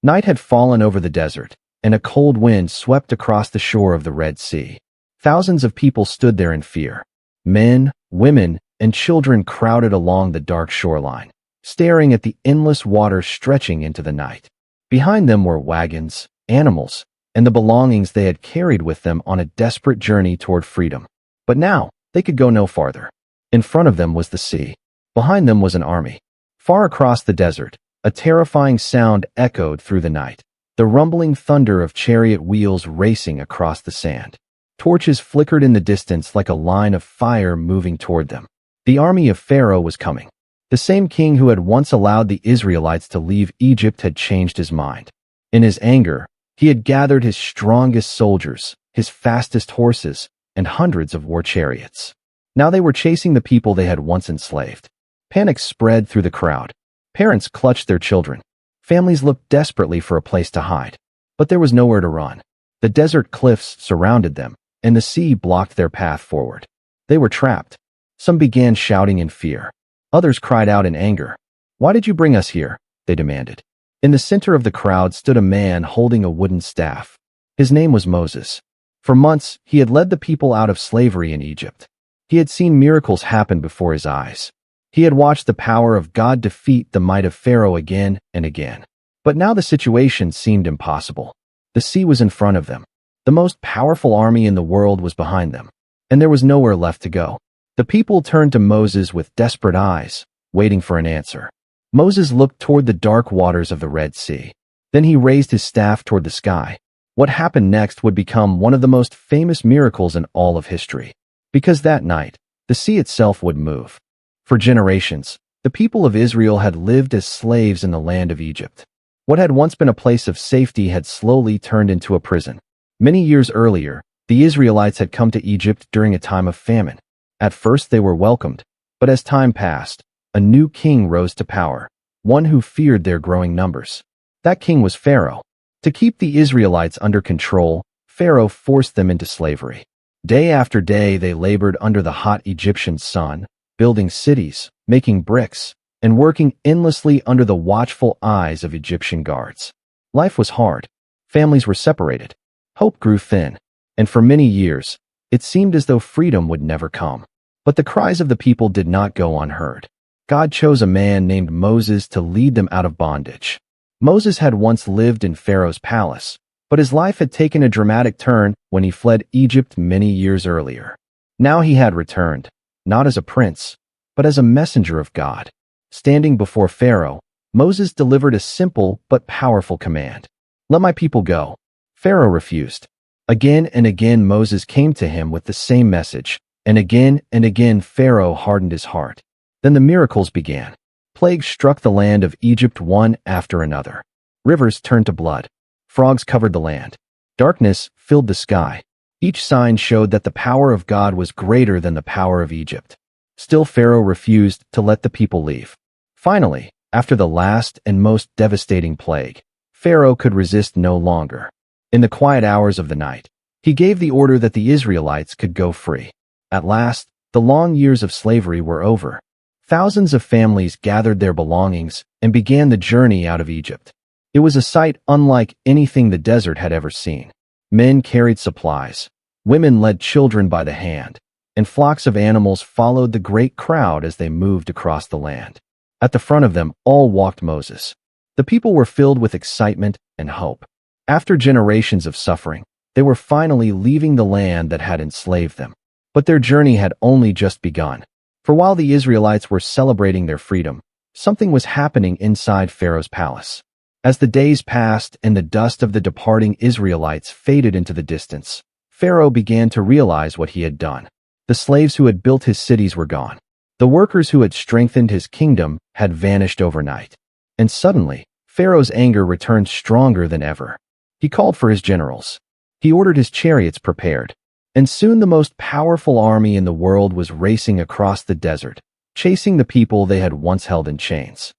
Night had fallen over the desert, and a cold wind swept across the shore of the Red Sea. Thousands of people stood there in fear. Men, women, and children crowded along the dark shoreline, staring at the endless water stretching into the night. Behind them were wagons, animals, and the belongings they had carried with them on a desperate journey toward freedom. But now, they could go no farther. In front of them was the sea. Behind them was an army. Far across the desert, a terrifying sound echoed through the night, the rumbling thunder of chariot wheels racing across the sand. Torches flickered in the distance like a line of fire moving toward them. The army of Pharaoh was coming. The same king who had once allowed the Israelites to leave Egypt had changed his mind. In his anger, he had gathered his strongest soldiers, his fastest horses, and hundreds of war chariots. Now they were chasing the people they had once enslaved. Panic spread through the crowd. Parents clutched their children. Families looked desperately for a place to hide. But there was nowhere to run. The desert cliffs surrounded them, and the sea blocked their path forward. They were trapped. Some began shouting in fear. Others cried out in anger. "Why did you bring us here?" they demanded. In the center of the crowd stood a man holding a wooden staff. His name was Moses. For months, he had led the people out of slavery in Egypt. He had seen miracles happen before his eyes. He had watched the power of God defeat the might of Pharaoh again and again. But now the situation seemed impossible. The sea was in front of them. The most powerful army in the world was behind them. And there was nowhere left to go. The people turned to Moses with desperate eyes, waiting for an answer. Moses looked toward the dark waters of the Red Sea. Then he raised his staff toward the sky. What happened next would become one of the most famous miracles in all of history. Because that night, the sea itself would move. For generations, the people of Israel had lived as slaves in the land of Egypt. What had once been a place of safety had slowly turned into a prison. Many years earlier, the Israelites had come to Egypt during a time of famine. At first they were welcomed, but as time passed, a new king rose to power, one who feared their growing numbers. That king was Pharaoh. To keep the Israelites under control, Pharaoh forced them into slavery. Day after day they labored under the hot Egyptian sun, building cities, making bricks, and working endlessly under the watchful eyes of Egyptian guards. Life was hard. Families were separated. Hope grew thin. And for many years, it seemed as though freedom would never come. But the cries of the people did not go unheard. God chose a man named Moses to lead them out of bondage. Moses had once lived in Pharaoh's palace, but his life had taken a dramatic turn when he fled Egypt many years earlier. Now he had returned, not as a prince, but as a messenger of God. Standing before Pharaoh, Moses delivered a simple but powerful command. "Let my people go." Pharaoh refused. Again and again Moses came to him with the same message, and again Pharaoh hardened his heart. Then the miracles began. Plagues struck the land of Egypt one after another. Rivers turned to blood. Frogs covered the land. Darkness filled the sky. Each sign showed that the power of God was greater than the power of Egypt. Still Pharaoh refused to let the people leave. Finally, after the last and most devastating plague, Pharaoh could resist no longer. In the quiet hours of the night, he gave the order that the Israelites could go free. At last, the long years of slavery were over. Thousands of families gathered their belongings and began the journey out of Egypt. It was a sight unlike anything the desert had ever seen. Men carried supplies, women led children by the hand, and flocks of animals followed the great crowd as they moved across the land. At the front of them all walked Moses. The people were filled with excitement and hope. After generations of suffering, they were finally leaving the land that had enslaved them. But their journey had only just begun. For while the Israelites were celebrating their freedom, something was happening inside Pharaoh's palace. As the days passed and the dust of the departing Israelites faded into the distance, Pharaoh began to realize what he had done. The slaves who had built his cities were gone. The workers who had strengthened his kingdom had vanished overnight. And suddenly, Pharaoh's anger returned stronger than ever. He called for his generals. He ordered his chariots prepared. And soon the most powerful army in the world was racing across the desert, chasing the people they had once held in chains.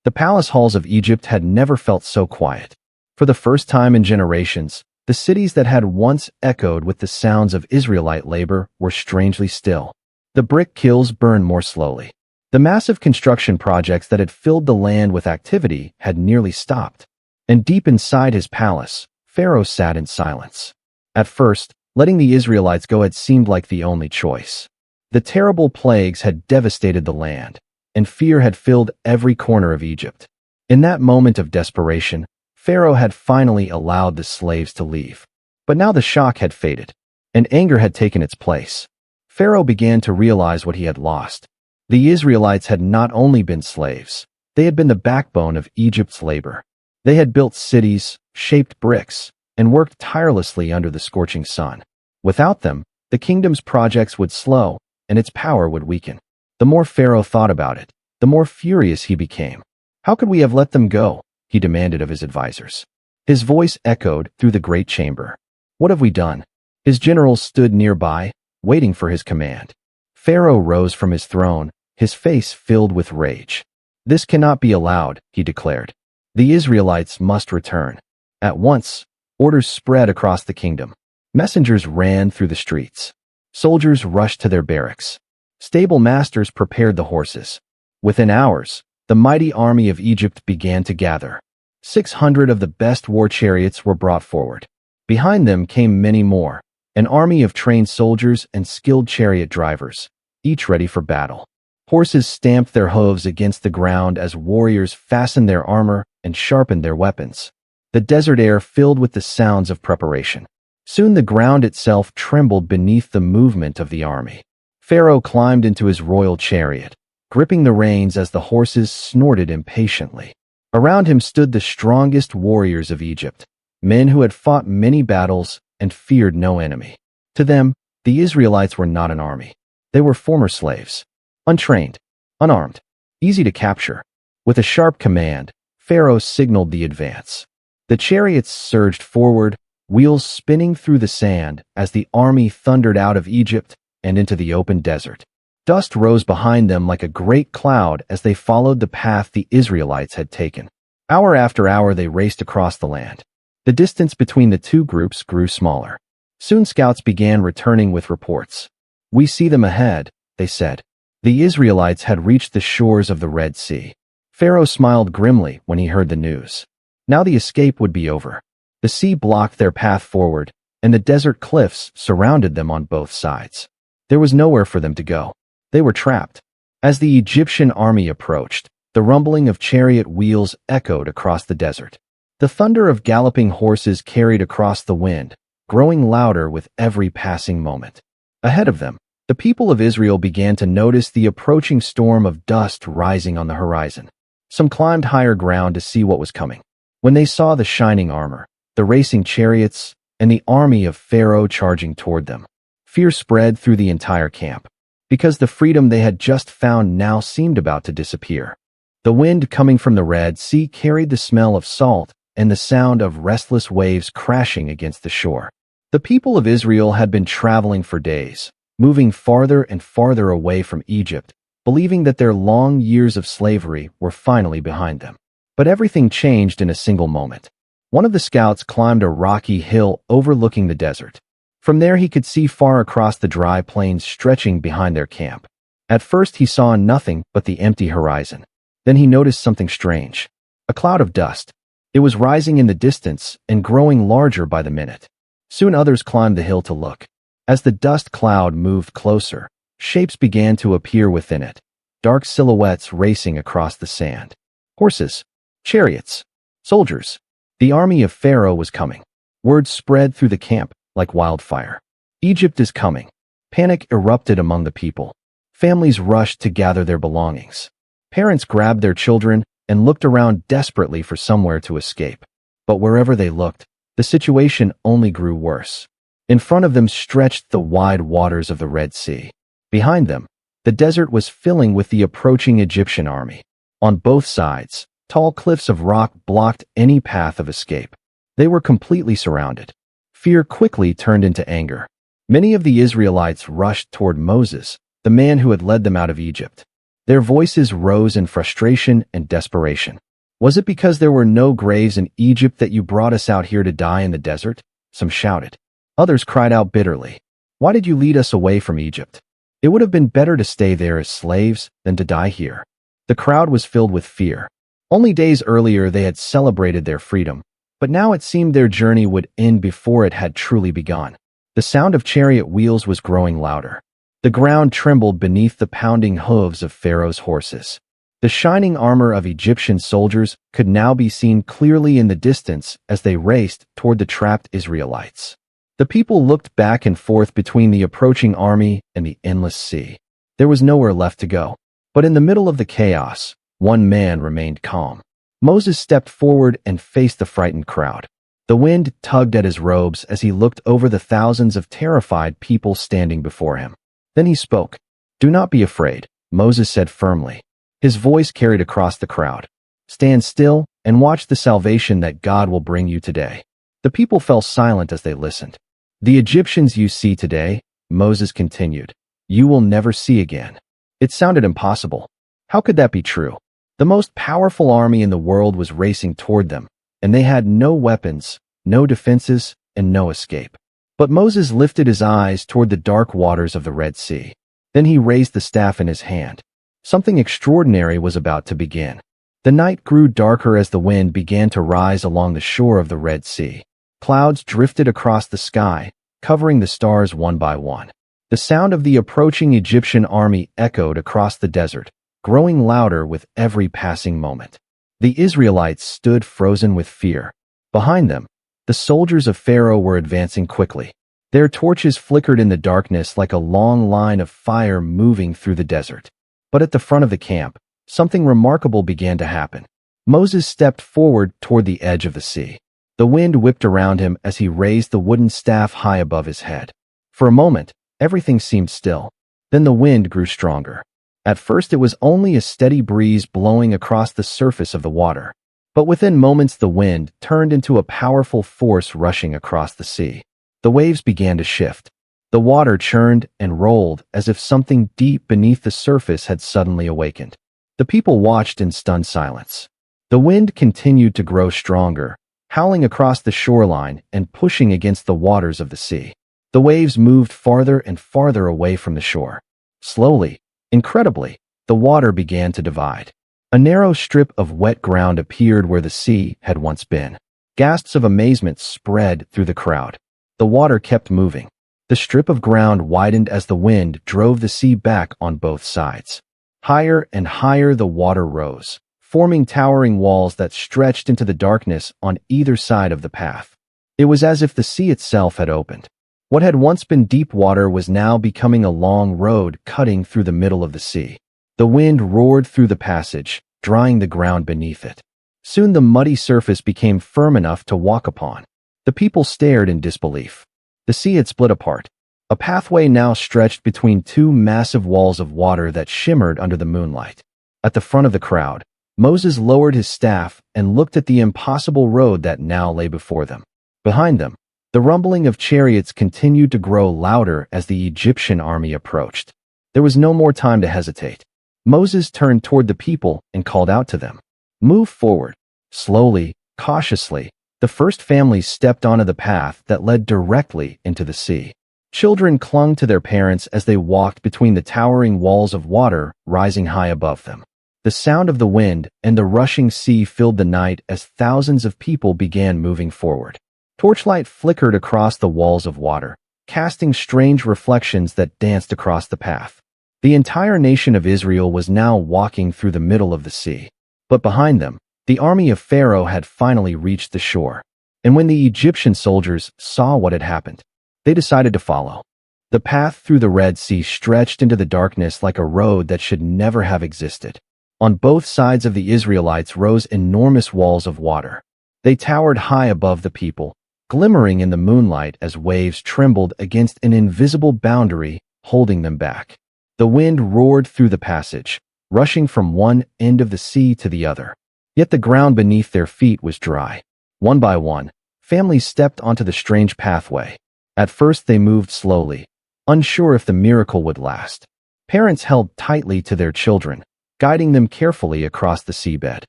The palace halls of Egypt had never felt so quiet. For the first time in generations, the cities that had once echoed with the sounds of Israelite labor were strangely still. The brick kilns burned more slowly. The massive construction projects that had filled the land with activity had nearly stopped. And deep inside his palace, Pharaoh sat in silence. At first, letting the Israelites go had seemed like the only choice. The terrible plagues had devastated the land, and fear had filled every corner of Egypt. In that moment of desperation, Pharaoh had finally allowed the slaves to leave. But now the shock had faded, and anger had taken its place. Pharaoh began to realize what he had lost. The Israelites had not only been slaves, they had been the backbone of Egypt's labor. They had built cities, shaped bricks, and worked tirelessly under the scorching sun. Without them, the kingdom's projects would slow, and its power would weaken. The more Pharaoh thought about it, the more furious he became. How could we have let them go? He demanded of his advisors. His voice echoed through the great chamber. What have we done? His generals stood nearby, waiting for his command. Pharaoh rose from his throne, his face filled with rage. This cannot be allowed, he declared. The Israelites must return. At once, orders spread across the kingdom. Messengers ran through the streets. Soldiers rushed to their barracks. Stable masters prepared the horses. Within hours, the mighty army of Egypt began to gather. 600 of the best war chariots were brought forward. Behind them came many more, an army of trained soldiers and skilled chariot drivers, each ready for battle. Horses stamped their hooves against the ground as warriors fastened their armor and sharpened their weapons. The desert air filled with the sounds of preparation. Soon the ground itself trembled beneath the movement of the army. Pharaoh climbed into his royal chariot, gripping the reins as the horses snorted impatiently. Around him stood the strongest warriors of Egypt, men who had fought many battles and feared no enemy. To them, the Israelites were not an army. They were former slaves, untrained, unarmed, easy to capture. With a sharp command, Pharaoh signaled the advance. The chariots surged forward, wheels spinning through the sand as the army thundered out of Egypt and into the open desert. Dust rose behind them like a great cloud as they followed the path the Israelites had taken. Hour after hour they raced across the land. The distance between the two groups grew smaller. Soon scouts began returning with reports. "We see them ahead," they said. The Israelites had reached the shores of the Red Sea. Pharaoh smiled grimly when he heard the news. Now the escape would be over. The sea blocked their path forward, and the desert cliffs surrounded them on both sides. There was nowhere for them to go. They were trapped. As the Egyptian army approached, the rumbling of chariot wheels echoed across the desert. The thunder of galloping horses carried across the wind, growing louder with every passing moment. Ahead of them, the people of Israel began to notice the approaching storm of dust rising on the horizon. Some climbed higher ground to see what was coming. When they saw the shining armor, the racing chariots, and the army of Pharaoh charging toward them, fear spread through the entire camp, because the freedom they had just found now seemed about to disappear. The wind coming from the Red Sea carried the smell of salt and the sound of restless waves crashing against the shore. The people of Israel had been traveling for days, moving farther and farther away from Egypt, believing that their long years of slavery were finally behind them. But everything changed in a single moment. One of the scouts climbed a rocky hill overlooking the desert. From there he could see far across the dry plains stretching behind their camp. At first he saw nothing but the empty horizon. Then he noticed something strange. A cloud of dust. It was rising in the distance and growing larger by the minute. Soon others climbed the hill to look. As the dust cloud moved closer, shapes began to appear within it, dark silhouettes racing across the sand. Horses, chariots, soldiers. The army of Pharaoh was coming. Word spread through the camp like wildfire. Egypt is coming. Panic erupted among the people. Families rushed to gather their belongings. Parents grabbed their children and looked around desperately for somewhere to escape. But wherever they looked, the situation only grew worse. In front of them stretched the wide waters of the Red Sea. Behind them, the desert was filling with the approaching Egyptian army. On both sides, tall cliffs of rock blocked any path of escape. They were completely surrounded. Fear quickly turned into anger. Many of the Israelites rushed toward Moses, the man who had led them out of Egypt. Their voices rose in frustration and desperation. "Was it because there were no graves in Egypt that you brought us out here to die in the desert?" Some shouted. Others cried out bitterly, "Why did you lead us away from Egypt? It would have been better to stay there as slaves than to die here." The crowd was filled with fear. Only days earlier they had celebrated their freedom, but now it seemed their journey would end before it had truly begun. The sound of chariot wheels was growing louder. The ground trembled beneath the pounding hooves of Pharaoh's horses. The shining armor of Egyptian soldiers could now be seen clearly in the distance as they raced toward the trapped Israelites. The people looked back and forth between the approaching army and the endless sea. There was nowhere left to go. But in the middle of the chaos, one man remained calm. Moses stepped forward and faced the frightened crowd. The wind tugged at his robes as he looked over the thousands of terrified people standing before him. Then he spoke. "Do not be afraid," Moses said firmly. His voice carried across the crowd. "Stand still and watch the salvation that God will bring you today." The people fell silent as they listened. "The Egyptians you see today," Moses continued, "you will never see again." It sounded impossible. How could that be true? The most powerful army in the world was racing toward them, and they had no weapons, no defenses, and no escape. But Moses lifted his eyes toward the dark waters of the Red Sea. Then he raised the staff in his hand. Something extraordinary was about to begin. The night grew darker as the wind began to rise along the shore of the Red Sea. Clouds drifted across the sky, covering the stars one by one. The sound of the approaching Egyptian army echoed across the desert, growing louder with every passing moment. The Israelites stood frozen with fear. Behind them, the soldiers of Pharaoh were advancing quickly. Their torches flickered in the darkness like a long line of fire moving through the desert. But at the front of the camp, something remarkable began to happen. Moses stepped forward toward the edge of the sea. The wind whipped around him as he raised the wooden staff high above his head. For a moment, everything seemed still. Then the wind grew stronger. At first it was only a steady breeze blowing across the surface of the water. But within moments the wind turned into a powerful force rushing across the sea. The waves began to shift. The water churned and rolled as if something deep beneath the surface had suddenly awakened. The people watched in stunned silence. The wind continued to grow stronger, howling across the shoreline and pushing against the waters of the sea. The waves moved farther and farther away from the shore. Slowly, incredibly, the water began to divide. A narrow strip of wet ground appeared where the sea had once been. Gasps of amazement spread through the crowd. The water kept moving. The strip of ground widened as the wind drove the sea back on both sides. Higher and higher the water rose, forming towering walls that stretched into the darkness on either side of the path. It was as if the sea itself had opened. What had once been deep water was now becoming a long road cutting through the middle of the sea. The wind roared through the passage, drying the ground beneath it. Soon the muddy surface became firm enough to walk upon. The people stared in disbelief. The sea had split apart. A pathway now stretched between two massive walls of water that shimmered under the moonlight. At the front of the crowd, Moses lowered his staff and looked at the impossible road that now lay before them. Behind them, the rumbling of chariots continued to grow louder as the Egyptian army approached. There was no more time to hesitate. Moses turned toward the people and called out to them. "Move forward." Slowly, cautiously, the first families stepped onto the path that led directly into the sea. Children clung to their parents as they walked between the towering walls of water rising high above them. The sound of the wind and the rushing sea filled the night as thousands of people began moving forward. Torchlight flickered across the walls of water, casting strange reflections that danced across the path. The entire nation of Israel was now walking through the middle of the sea. But behind them, the army of Pharaoh had finally reached the shore. And when the Egyptian soldiers saw what had happened, they decided to follow. The path through the Red Sea stretched into the darkness like a road that should never have existed. On both sides of the Israelites rose enormous walls of water. They towered high above the people, glimmering in the moonlight as waves trembled against an invisible boundary holding them back. The wind roared through the passage, rushing from one end of the sea to the other. Yet the ground beneath their feet was dry. One by one, families stepped onto the strange pathway. At first they moved slowly, unsure if the miracle would last. Parents held tightly to their children, guiding them carefully across the seabed.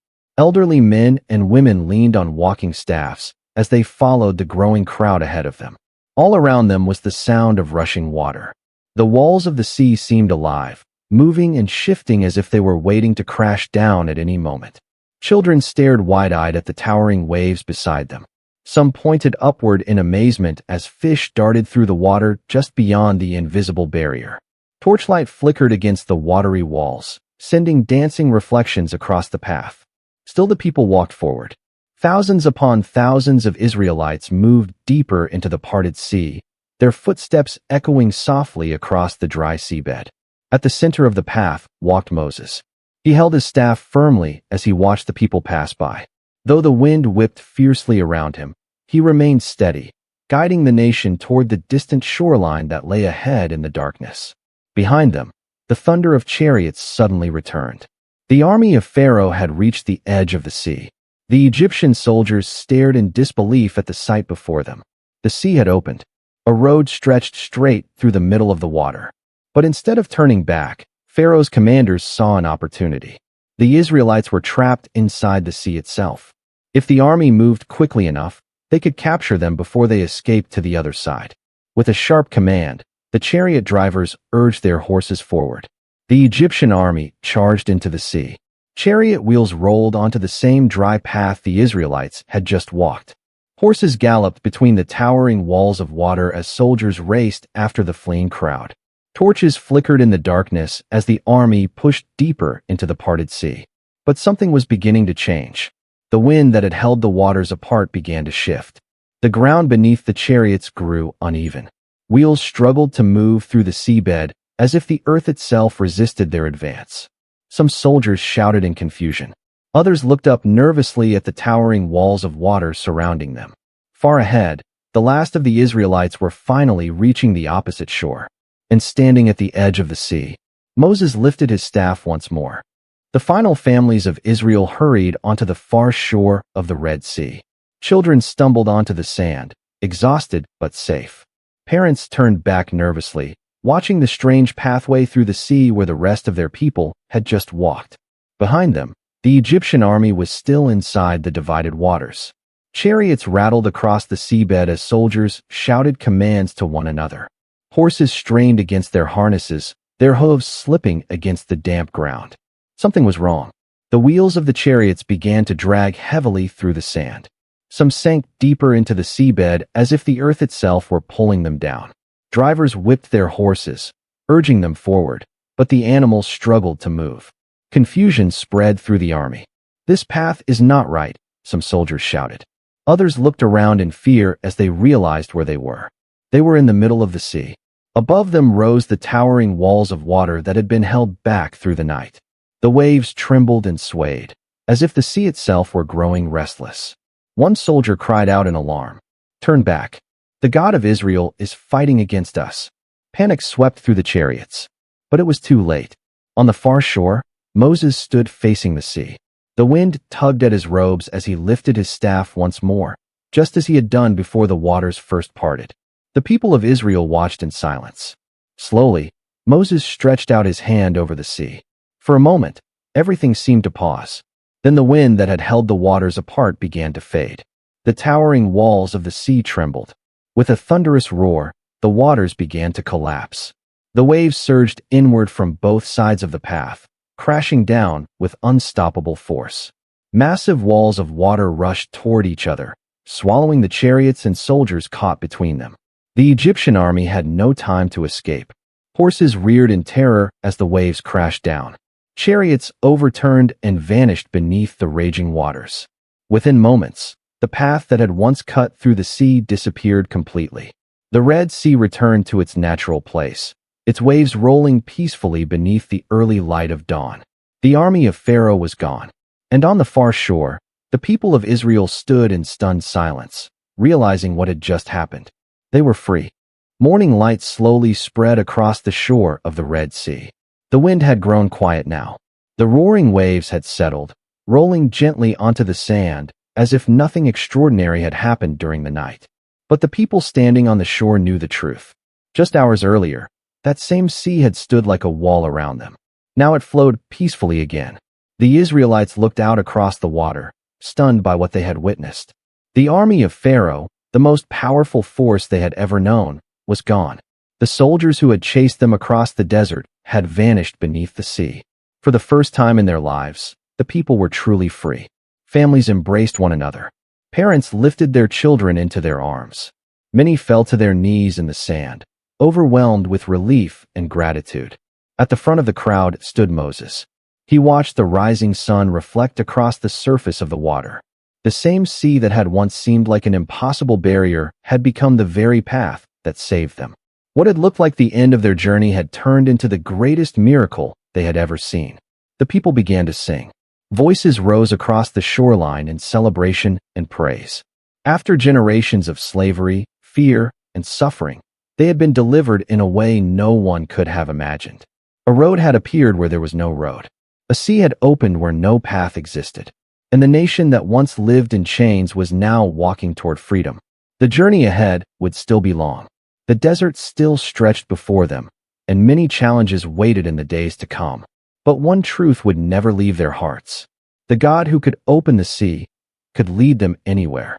Elderly men and women leaned on walking staffs as they followed the growing crowd ahead of them. All around them was the sound of rushing water. The walls of the sea seemed alive, moving and shifting as if they were waiting to crash down at any moment. Children stared wide-eyed at the towering waves beside them. Some pointed upward in amazement as fish darted through the water just beyond the invisible barrier. Torchlight flickered against the watery walls, sending dancing reflections across the path. Still the people walked forward. Thousands upon thousands of Israelites moved deeper into the parted sea, their footsteps echoing softly across the dry seabed. At the center of the path walked Moses. He held his staff firmly as he watched the people pass by. Though the wind whipped fiercely around him, he remained steady, guiding the nation toward the distant shoreline that lay ahead in the darkness. Behind them, the thunder of chariots suddenly returned. The army of Pharaoh had reached the edge of the sea. The Egyptian soldiers stared in disbelief at the sight before them. The sea had opened. A road stretched straight through the middle of the water. But instead of turning back, Pharaoh's commanders saw an opportunity. The Israelites were trapped inside the sea itself. If the army moved quickly enough, they could capture them before they escaped to the other side. With a sharp command, the chariot drivers urged their horses forward. The Egyptian army charged into the sea. Chariot wheels rolled onto the same dry path the Israelites had just walked. Horses galloped between the towering walls of water as soldiers raced after the fleeing crowd. Torches flickered in the darkness as the army pushed deeper into the parted sea. But something was beginning to change. The wind that had held the waters apart began to shift. The ground beneath the chariots grew uneven. Wheels struggled to move through the seabed as if the earth itself resisted their advance. Some soldiers shouted in confusion. Others looked up nervously at the towering walls of water surrounding them. Far ahead, the last of the Israelites were finally reaching the opposite shore. And standing at the edge of the sea, Moses lifted his staff once more. The final families of Israel hurried onto the far shore of the Red Sea. Children stumbled onto the sand, exhausted but safe. Parents turned back nervously, watching the strange pathway through the sea where the rest of their people had just walked. Behind them, the Egyptian army was still inside the divided waters. Chariots rattled across the seabed as soldiers shouted commands to one another. Horses strained against their harnesses, their hooves slipping against the damp ground. Something was wrong. The wheels of the chariots began to drag heavily through the sand. Some sank deeper into the seabed as if the earth itself were pulling them down. Drivers whipped their horses, urging them forward, but the animals struggled to move. Confusion spread through the army. "This path is not right," some soldiers shouted. Others looked around in fear as they realized where they were. They were in the middle of the sea. Above them rose the towering walls of water that had been held back through the night. The waves trembled and swayed, as if the sea itself were growing restless. One soldier cried out in alarm, "Turn back. The God of Israel is fighting against us." Panic swept through the chariots. But it was too late. On the far shore, Moses stood facing the sea. The wind tugged at his robes as he lifted his staff once more, just as he had done before the waters first parted. The people of Israel watched in silence. Slowly, Moses stretched out his hand over the sea. For a moment, everything seemed to pause. Then the wind that had held the waters apart began to fade. The towering walls of the sea trembled. With a thunderous roar, the waters began to collapse. The waves surged inward from both sides of the path, crashing down with unstoppable force. Massive walls of water rushed toward each other, swallowing the chariots and soldiers caught between them. The Egyptian army had no time to escape. Horses reared in terror as the waves crashed down. Chariots overturned and vanished beneath the raging waters. Within moments, the path that had once cut through the sea disappeared completely. The Red Sea returned to its natural place, its waves rolling peacefully beneath the early light of dawn. The army of Pharaoh was gone, and on the far shore, the people of Israel stood in stunned silence, realizing what had just happened. They were free. Morning light slowly spread across the shore of the Red Sea. The wind had grown quiet now. The roaring waves had settled, rolling gently onto the sand, as if nothing extraordinary had happened during the night. But the people standing on the shore knew the truth. Just hours earlier, that same sea had stood like a wall around them. Now it flowed peacefully again. The Israelites looked out across the water, stunned by what they had witnessed. The army of Pharaoh, the most powerful force they had ever known, was gone. The soldiers who had chased them across the desert had vanished beneath the sea. For the first time in their lives, the people were truly free. Families embraced one another. Parents lifted their children into their arms. Many fell to their knees in the sand, overwhelmed with relief and gratitude. At the front of the crowd stood Moses. He watched the rising sun reflect across the surface of the water. The same sea that had once seemed like an impossible barrier had become the very path that saved them. What had looked like the end of their journey had turned into the greatest miracle they had ever seen. The people began to sing. Voices rose across the shoreline in celebration and praise. After generations of slavery, fear, and suffering, they had been delivered in a way no one could have imagined. A road had appeared where there was no road. A sea had opened where no path existed. And the nation that once lived in chains was now walking toward freedom. The journey ahead would still be long. The desert still stretched before them, and many challenges waited in the days to come. But one truth would never leave their hearts. The God who could open the sea could lead them anywhere.